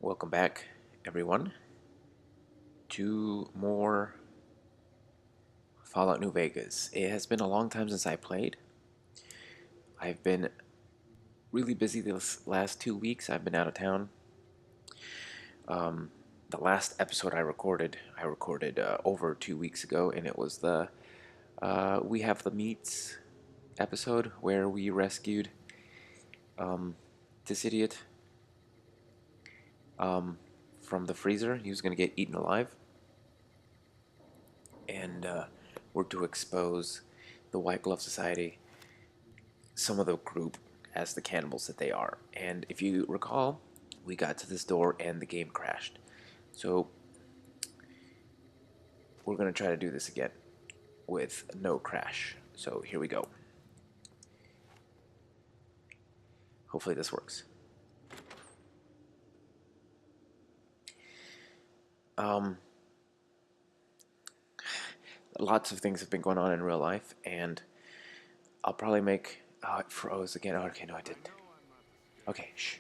Welcome back, everyone, to more Fallout New Vegas. It has been a long time since I played. I've been really busy this last 2 weeks. I've been out of town. The last episode I recorded over 2 weeks ago, and it was the We Have the Meats episode where we rescued this idiot from the freezer. He was going to get eaten alive. And were to expose the White Glove Society, some of the group, as the cannibals that they are. And if you recall, we got to this door and the game crashed. So we're going to try to do this again with no crash. So here we go. Hopefully this works. Lots of things have been going on in real life, and I'll probably make... Oh, it froze again. Oh, okay, no, I didn't. Okay, shh.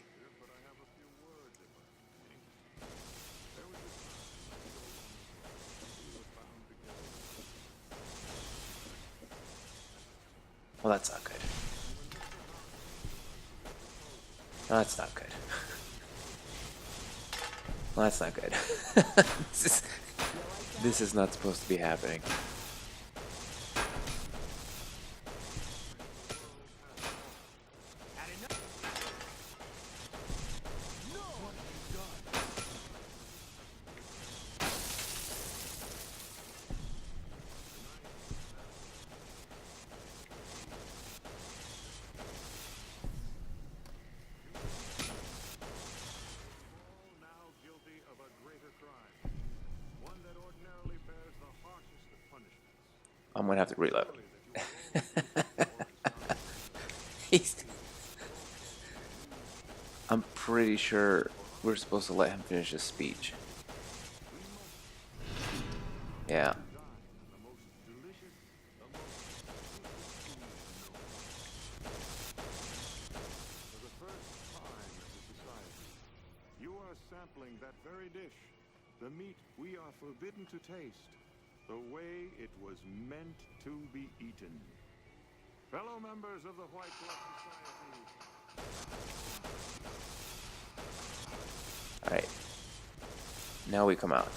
Well, that's not good. No, that's not good. Well, that's not good. This is not supposed to be happening. I'm gonna have to reload. I'm pretty sure we're supposed to let him finish his speech. Yeah. You are sampling that very dish, the meat we are forbidden to taste, the way it was meant to be eaten. Fellow members of the White Glove Society. Alright. Now we come out.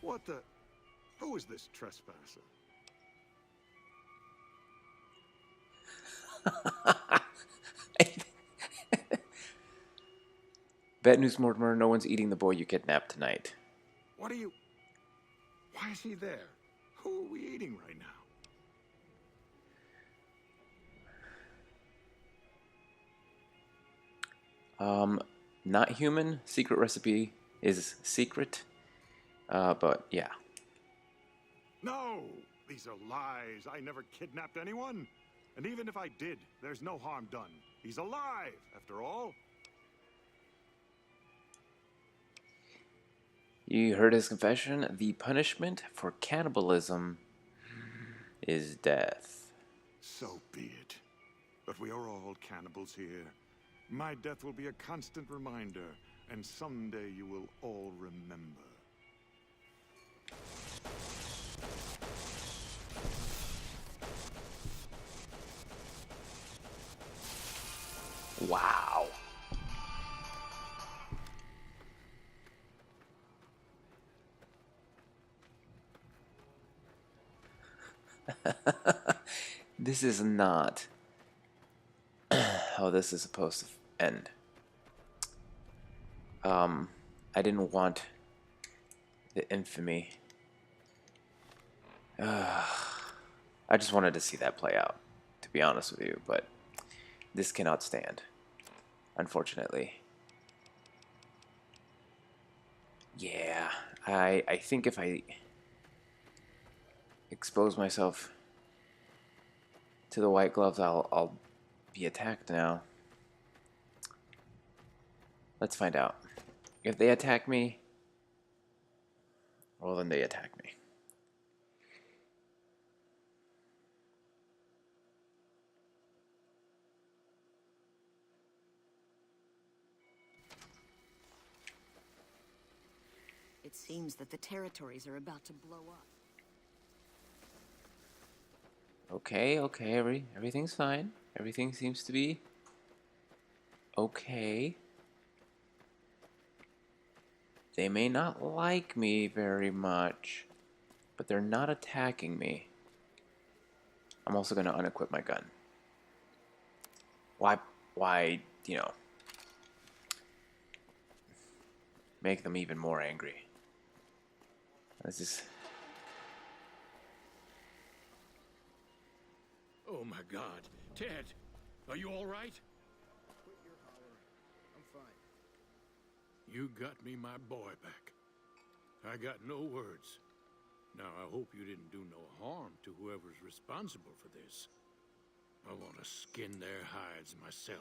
What the? Who is this trespasser? Bad news, Mortimer. No one's eating the boy you kidnapped tonight. What are you? Why is he there? Who are we eating right now? Not human. Secret recipe is secret. But yeah. No! These are lies. I never kidnapped anyone. And even if I did, there's no harm done. He's alive, after all. You heard his confession. The punishment for cannibalism is death. So be it. But we are all cannibals here. My death will be a constant reminder, and someday you will all remember. Wow. This is not how this is supposed to end. I didn't want the infamy. I just wanted to see that play out, to be honest with you, but this cannot stand, unfortunately. Yeah, I think if I expose myself to the White Gloves, I'll be attacked now. Let's find out. If they attack me, well, then they attack me. It seems that the territories are about to blow up. Okay, okay, everything's fine. Everything seems to be okay. They may not like me very much, but they're not attacking me. I'm also going to unequip my gun. Why, make them even more angry? Let's just... Oh my God. Ted, are you all right? Quit your holler. I'm fine. You got me my boy back. I got no words. Now, I hope you didn't do no harm to whoever's responsible for this. I want to skin their hides myself.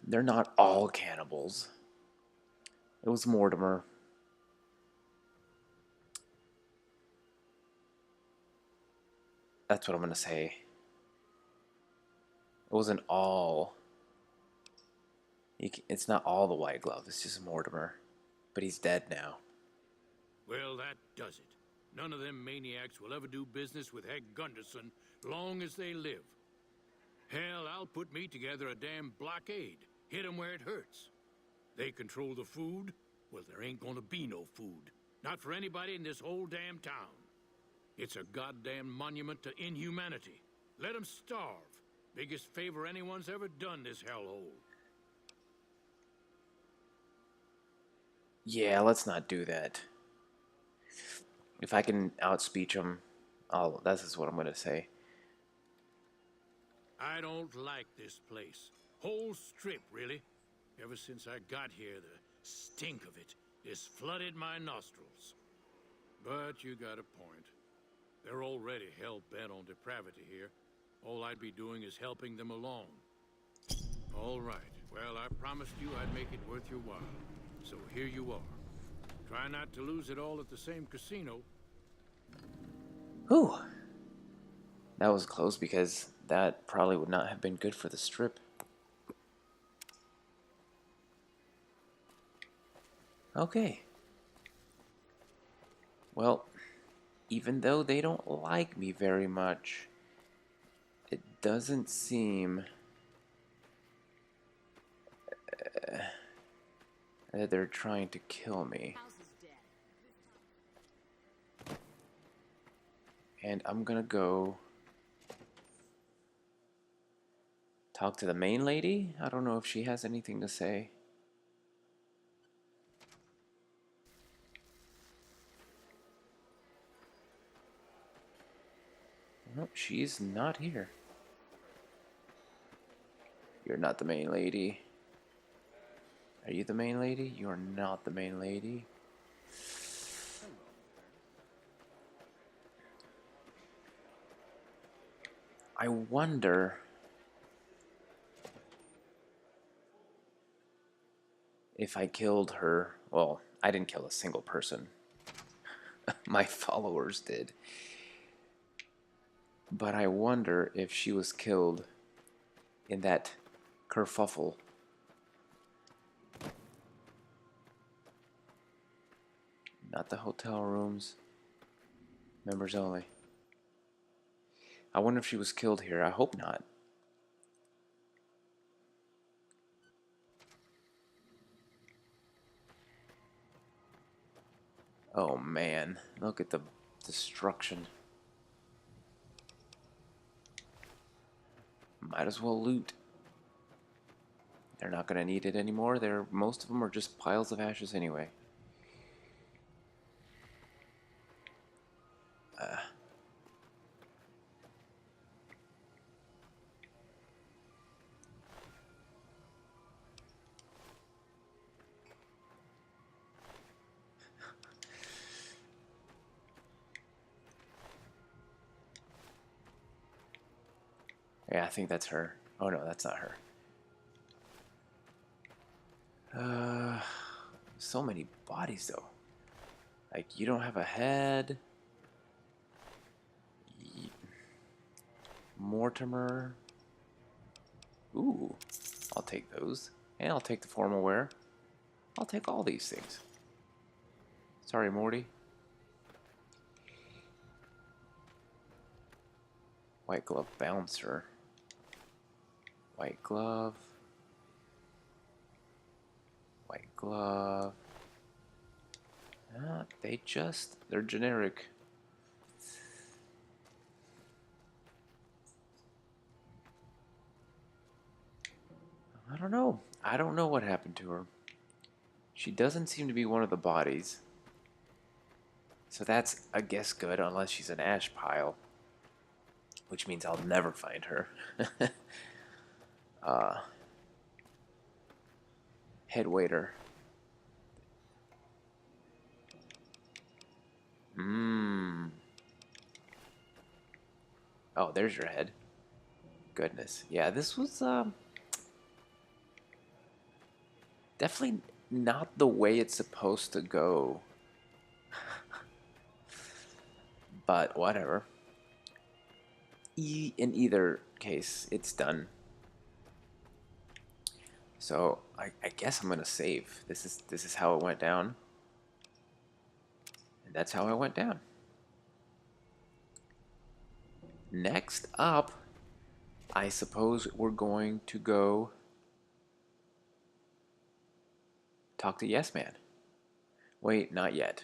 They're not all cannibals. It was Mortimer. That's what I'm going to say. It wasn't all... It's not all the White Glove. It's just Mortimer. But he's dead now. Well, that does it. None of them maniacs will ever do business with Heck Gunderson long as they live. Hell, I'll put me together a damn blockade. Hit 'em where it hurts. They control the food? Well, there ain't gonna be no food. Not for anybody in this whole damn town. It's a goddamn monument to inhumanity. Let 'em starve. Biggest favor anyone's ever done this hellhole. Yeah, let's not do that. If I can outspeech him, that's just what I'm going to say. I don't like this place. Whole strip, really. Ever since I got here, the stink of it has flooded my nostrils. But you got a point. They're already hell-bent on depravity here. All I'd be doing is helping them along. All right. Well, I promised you I'd make it worth your while. So here you are. Try not to lose it all at the same casino. Whew. That was close because that probably would not have been good for the strip. Okay. Well, even though they don't like me very much, it doesn't seem that they're trying to kill me. House is dead. And I'm gonna go talk to the main lady. I don't know if she has anything to say. Nope, she's not here. You're not the main lady. Are you the main lady? You are not the main lady. I wonder if I killed her. Well, I didn't kill a single person. My followers did. But I wonder if she was killed in that kerfuffle. Not the hotel rooms. Members only. I wonder if she was killed here. I hope not. Oh man, look at the destruction. Might as well loot. They're not going to need it anymore. Most of them are just piles of ashes anyway. Yeah, I think that's her. Oh no, that's not her. So many bodies though. Like, you don't have a head. Mortimer. Ooh, I'll take those. And I'll take the formal wear. I'll take all these things. Sorry, Morty. White glove bouncer. White glove. White glove. They're generic. I don't know. I don't know what happened to her. She doesn't seem to be one of the bodies. So that's, I guess, good, unless she's an ash pile. Which means I'll never find her. uh, head waiter. Mmm. Oh, there's your head. Goodness. Yeah, this was definitely not the way it's supposed to go. But whatever. In either case, it's done. So I guess I'm gonna save. This is how it went down. And that's how I went down. Next up, I suppose we're going to go talk to Yes Man. Wait, not yet.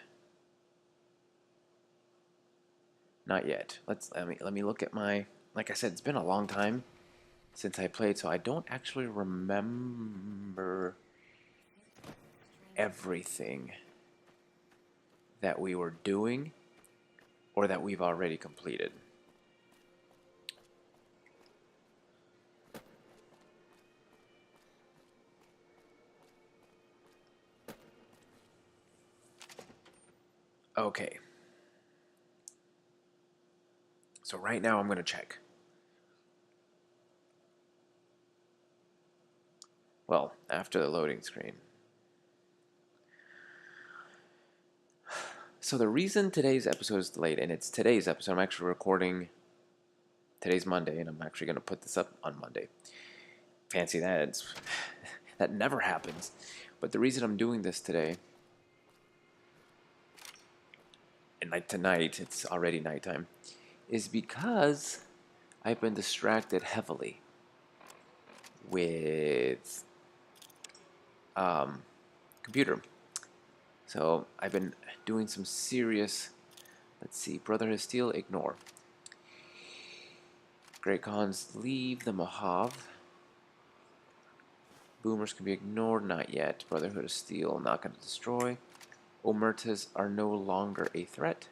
Not yet. Let me look at my. Like I said, it's been a long time since I played, so I don't actually remember everything that we were doing or that we've already completed. Okay. So right now I'm going to check. Well, after the loading screen. So the reason today's episode is delayed, and it's today's episode, I'm actually recording, today's Monday, and I'm actually going to put this up on Monday. Fancy that. That never happens. But the reason I'm doing this today, and like tonight, it's already nighttime, is because I've been distracted heavily with computer. So I've been doing some serious, let's see, Brotherhood of Steel, ignore. Great Khans, leave the Mojave. Boomers can be ignored, not yet. Brotherhood of Steel, not going to destroy. Omertas are no longer a threat.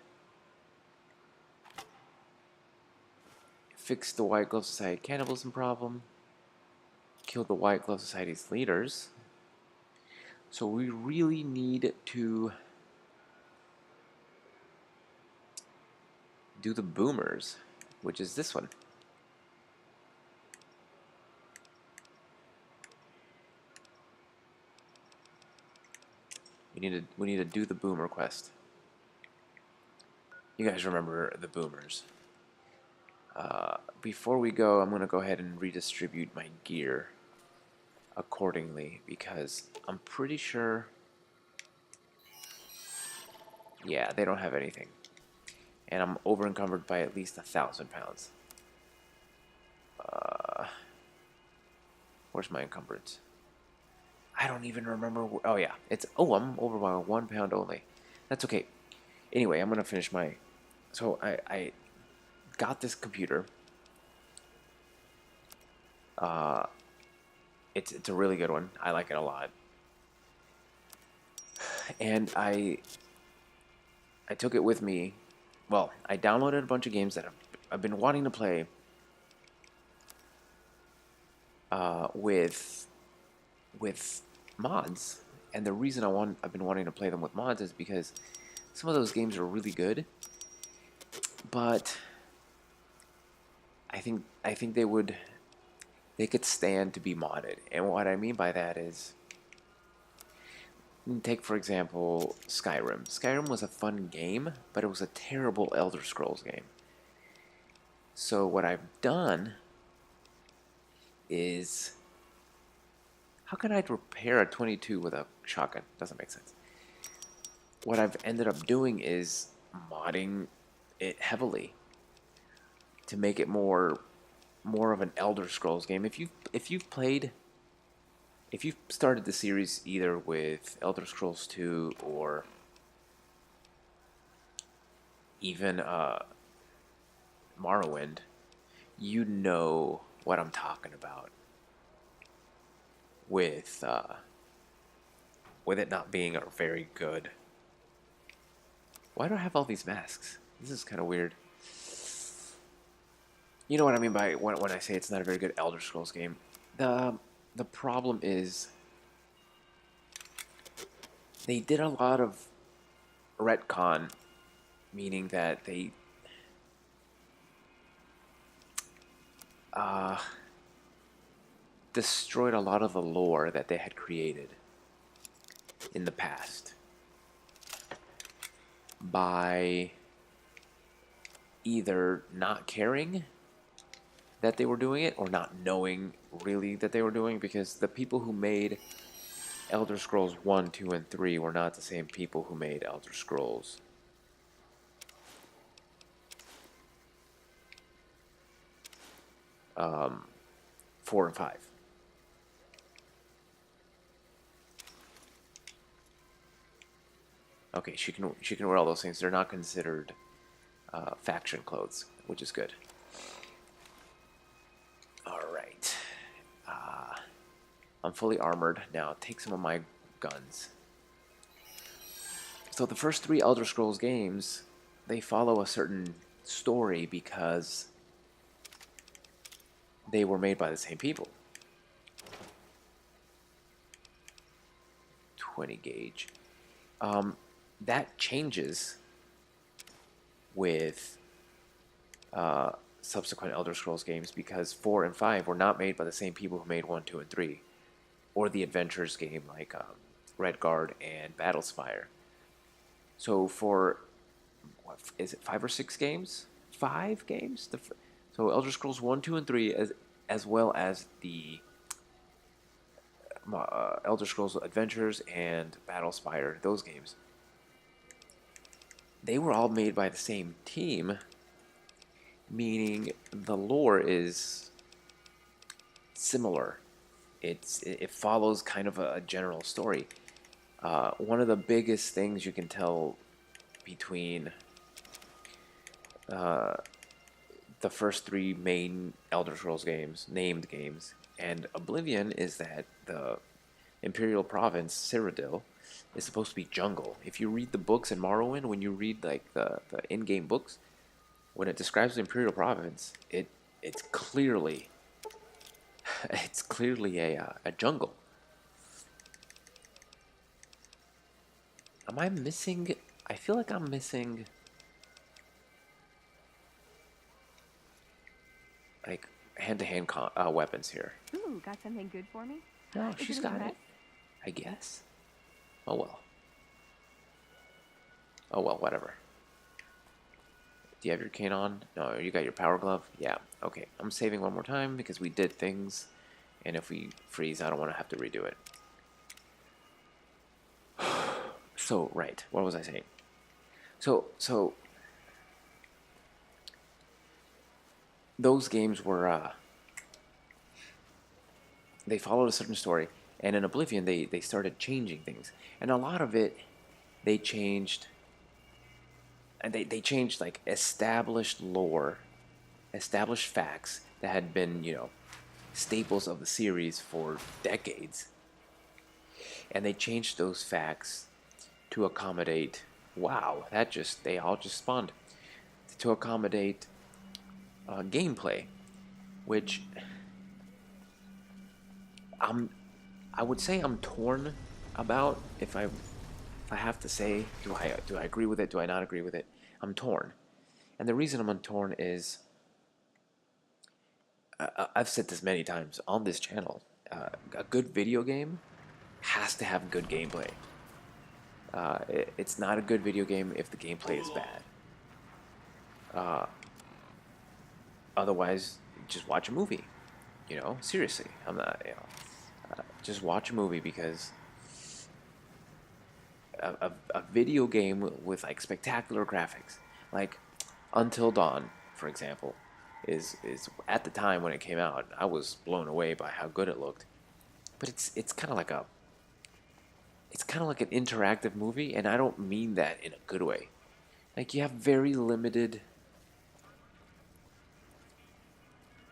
Fix the White Glove Society cannibalism problem. Kill the White Glove Society's leaders. So we really need to do the boomers, which is this one. We need to do the boomer quest. You guys remember the boomers. Before we go, I'm going to go ahead and redistribute my gear accordingly because I'm pretty sure, yeah, they don't have anything. And I'm over encumbered by at least 1,000 pounds. Where's my encumbrance? I don't even remember. Oh, yeah. I'm over by 1 pound only. That's okay. Anyway, I'm going to finish my. So I got this computer. It's a really good one. I like it a lot. And I took it with me. Well, I downloaded a bunch of games that I've been wanting to play with mods. And the reason I've been wanting to play them with mods is because some of those games are really good, but I think they could stand to be modded. And what I mean by that is, take for example Skyrim. Skyrim was a fun game, but it was a terrible Elder Scrolls game. So what I've done is, how can I repair a 22 with a shotgun? Doesn't make sense. What I've ended up doing is modding it heavily to make it more of an Elder Scrolls game. If you've started the series either with Elder Scrolls 2 or even Morrowind, you know what I'm talking about with it not being a very good. Why do I have all these masks? This is kind of weird. You know what I mean by when I say it's not a very good Elder Scrolls game. The problem is they did a lot of retcon, meaning that they destroyed a lot of the lore that they had created in the past by either not caring that they were doing it or not knowing really that they were doing, because the people who made Elder Scrolls 1, 2, and 3 were not the same people who made Elder Scrolls 4 and 5. Okay, she can wear all those things. They're not considered faction clothes, which is good. All right. I'm fully armored now. Take some of my guns. So the first 3 Elder Scrolls games, they follow a certain story because they were made by the same people. 20 gauge. That changes with subsequent Elder Scrolls games, because 4 and 5 were not made by the same people who made 1, 2, and 3, or the Adventures game like Redguard and Battlespire. So for, what is it, 5 or 6 games? 5 games? So Elder Scrolls 1, 2, and 3, as well as the Elder Scrolls Adventures and Battlespire, those games, they were all made by the same team, meaning the lore is similar. It follows kind of a general story. One of the biggest things you can tell between the first 3 main Elder Scrolls games, named games, and Oblivion, is that the Imperial Province, Cyrodiil, is supposed to be jungle. If you read the books in Morrowind, when you read like the in-game books, when it describes the Imperial Province, it's clearly a jungle. Am I missing? I feel like I'm missing like hand-to-hand weapons here. Ooh, got something good for me? No, Is she's it a got mess? it. I guess. Oh well. Oh well, whatever. Do you have your cane on? No, you got your power glove? Yeah. Okay, I'm saving one more time because we did things, and if we freeze, I don't want to have to redo it. So, right, what was I saying? So those games were, they followed a certain story, and in Oblivion, they started changing things. And a lot of it, they changed, and they changed, like, established lore, established facts that had been, staples of the series for decades. And they changed those facts to accommodate, wow, they all just spawned, to accommodate gameplay, which I would say I'm torn about. If I have to say, do I agree with it? Do I not agree with it? I'm torn, and the reason I'm torn is I've said this many times on this channel. A good video game has to have good gameplay. It's not a good video game if the gameplay is bad. Otherwise, just watch a movie. Seriously, I'm not. Just watch a movie because a video game with like spectacular graphics, like Until Dawn, for example, is at the time when it came out, I was blown away by how good it looked. But it's kind of like an interactive movie, and I don't mean that in a good way. Like you have very limited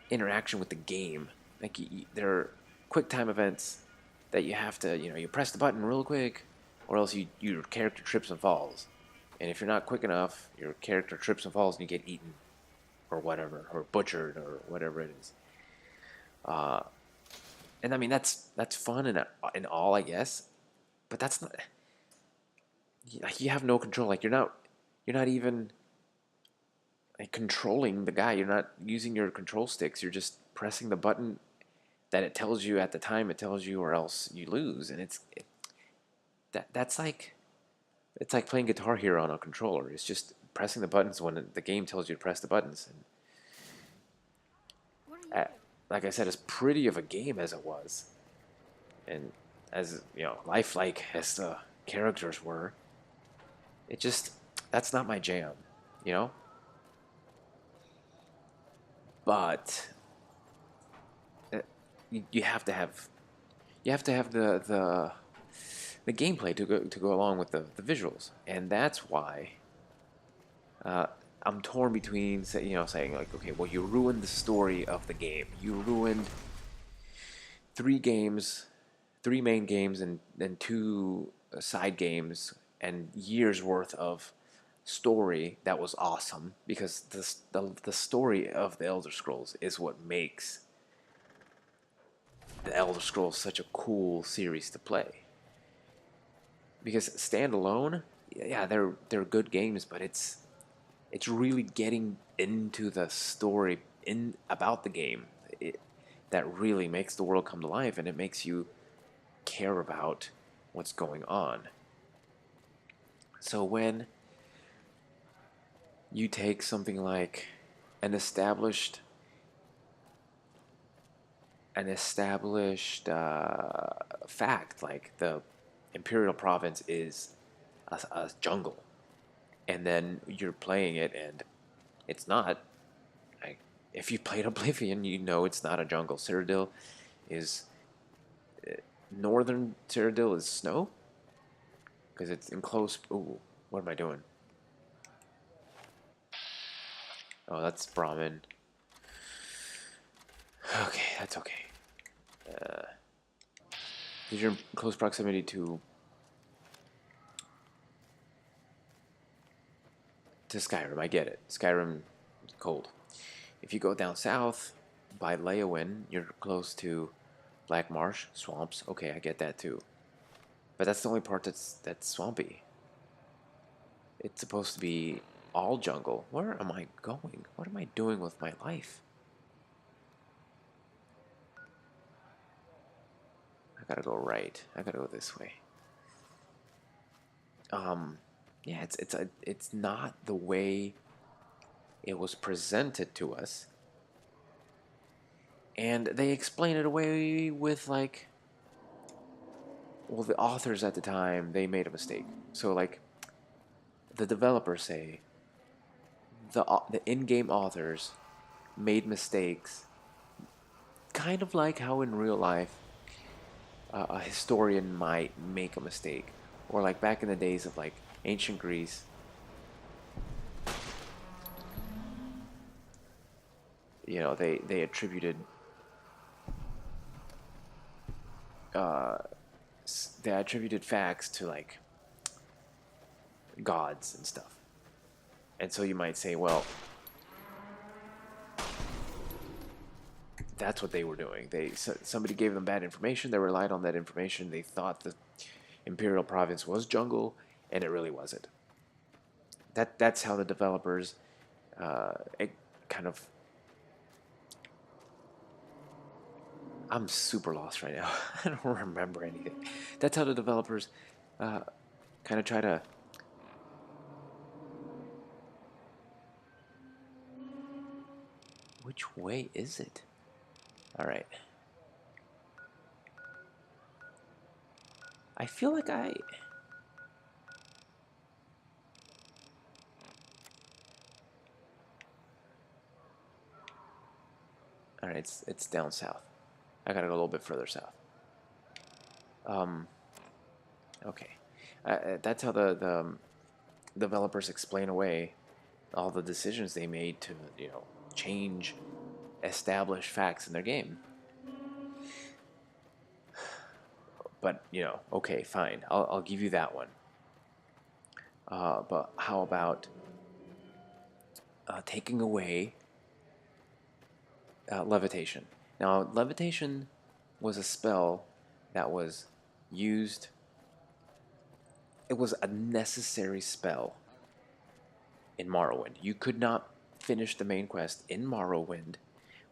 interaction with the game. Like there are quick time events that you have to, you press the button real quick, or else your character trips and falls. And if you're not quick enough, your character trips and falls and you get eaten, or whatever, or butchered, or whatever it is. And I mean that's fun and all, I guess, but that's not. Like you have no control. Like you're not even like controlling the guy. You're not using your control sticks. You're just pressing the button that it tells you at the time it tells you, or else you lose. And that's like it's like playing Guitar Hero on a controller. It's just pressing the buttons when the game tells you to press the buttons. And like I said, as pretty of a game as it was, and as lifelike as the characters were, it just that's not my jam, you know. But you have to have the gameplay to go along with the visuals, and that's why uh, I'm torn between saying like, okay, well, you ruined the story of the game, you ruined three games, three main games, and two side games, and years worth of story that was awesome, because the story of the Elder Scrolls is what makes the Elder Scrolls such a cool series to play. Because standalone, yeah, they're good games, but it's really getting into the story in about the game that really makes the world come to life, and it makes you care about what's going on. So when you take something like an established fact, like the Imperial Province is a jungle, and then you're playing it and it's not. If you played Oblivion, you know it's not a jungle. Cyrodiil is northern Cyrodiil is snow because it's in close. Ooh, what am I doing? Oh, that's Brahmin. Okay, that's okay. Because you're in close proximity to Skyrim. I get it. Skyrim, cold. If you go down south by Leyawiin, you're close to Black Marsh, swamps. Okay, I get that too. But that's the only part that's swampy. It's supposed to be all jungle. Where am I going? What am I doing with my life? I gotta go right. I gotta go this way. Yeah, it's not the way it was presented to us, and they explain it away with like, well, the authors at the time, they made a mistake. So like, the developers say the in-game authors made mistakes, kind of like how in real life a historian might make a mistake, or like back in the days of like ancient Greece. They attributed uh, they attributed facts to like gods and stuff. And so you might say, well, that's what they were doing. Somebody gave them bad information. They relied on that information. They thought the Imperial Province was jungle, and it really wasn't. That's how the developers it kind of. I'm super lost right now. I don't remember anything. That's how the developers uh, kind of try to. Which way is it? Alright. I feel like I... Alright, it's down south. I gotta go a little bit further south. Okay. That's how the developers explain away all the decisions they made to, change established facts in their game. But, okay, fine. I'll give you that one. But how about taking away levitation? Now, levitation was a spell that was used. It was a necessary spell in Morrowind. You could not finish the main quest in Morrowind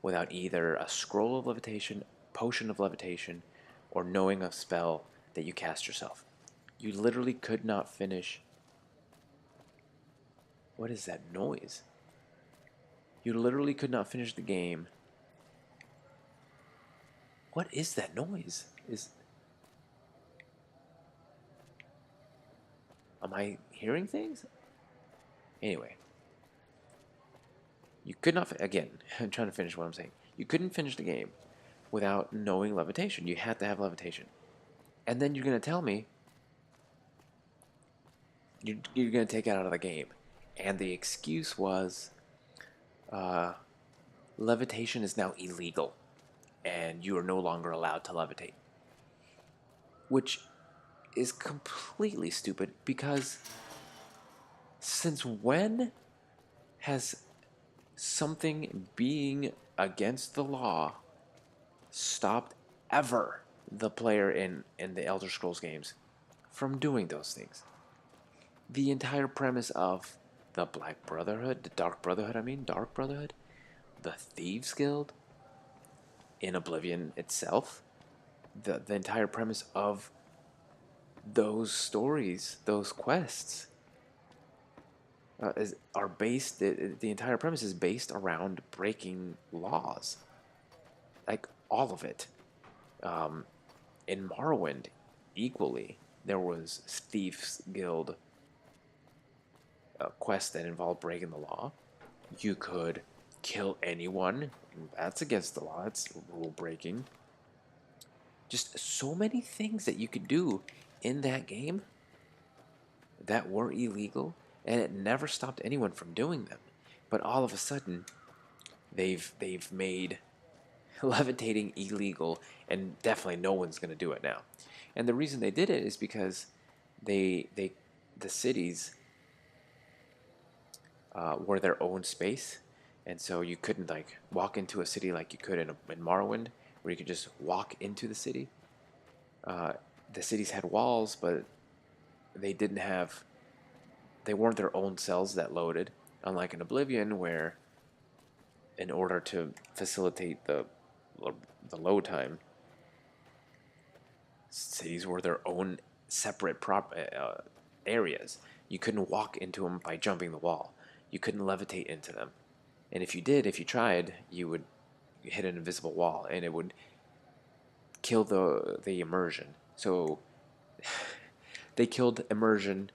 without either a scroll of levitation, potion of levitation, or knowing a spell that you cast yourself. You literally could not finish. What is that noise? You literally could not finish the game. What is that noise? Am I hearing things? Anyway. You could not, again, I'm trying to finish what I'm saying. You couldn't finish the game without knowing levitation. You had to have levitation. And then you're going to tell me you're going to take it out of the game. And the excuse was levitation is now illegal and you are no longer allowed to levitate. Which is completely stupid because since when has something being against the law stopped ever the player in the Elder Scrolls games from doing those things? The entire premise of the Black Brotherhood, the Dark Brotherhood, the Thieves Guild in Oblivion itself, the entire premise of those stories, those quests, are based. The entire premise is based around breaking laws, like all of it. In Morrowind, equally, there was Thieves Guild quest that involved breaking the law. You could kill anyone. That's against the law. That's rule breaking. Just so many things that you could do in that game that were illegal, and it never stopped anyone from doing them. But all of a sudden, they've made levitating illegal, and definitely no one's going to do it now. And the reason they did it is because the cities were their own space, and so you couldn't like walk into a city like you could in Morrowind, where you could just walk into the city. The cities had walls, but they weren't their own cells that loaded, unlike in Oblivion, where in order to facilitate the load time, cities were their own separate areas. You couldn't walk into them by jumping the wall. You couldn't levitate into them. And if you tried, you would hit an invisible wall, and it would kill the immersion. So they killed immersion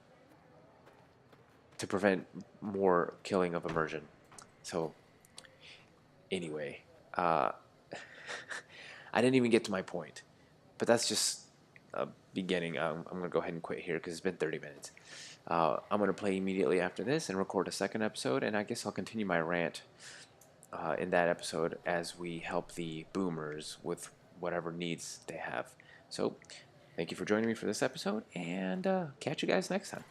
to prevent more killing of immersion. So anyway, I didn't even get to my point, but that's just a beginning. I'm going to go ahead and quit here because it's been 30 minutes. I'm going to play immediately after this and record a second episode, and I guess I'll continue my rant in that episode as we help the boomers with whatever needs they have. So, thank you for joining me for this episode, and catch you guys next time.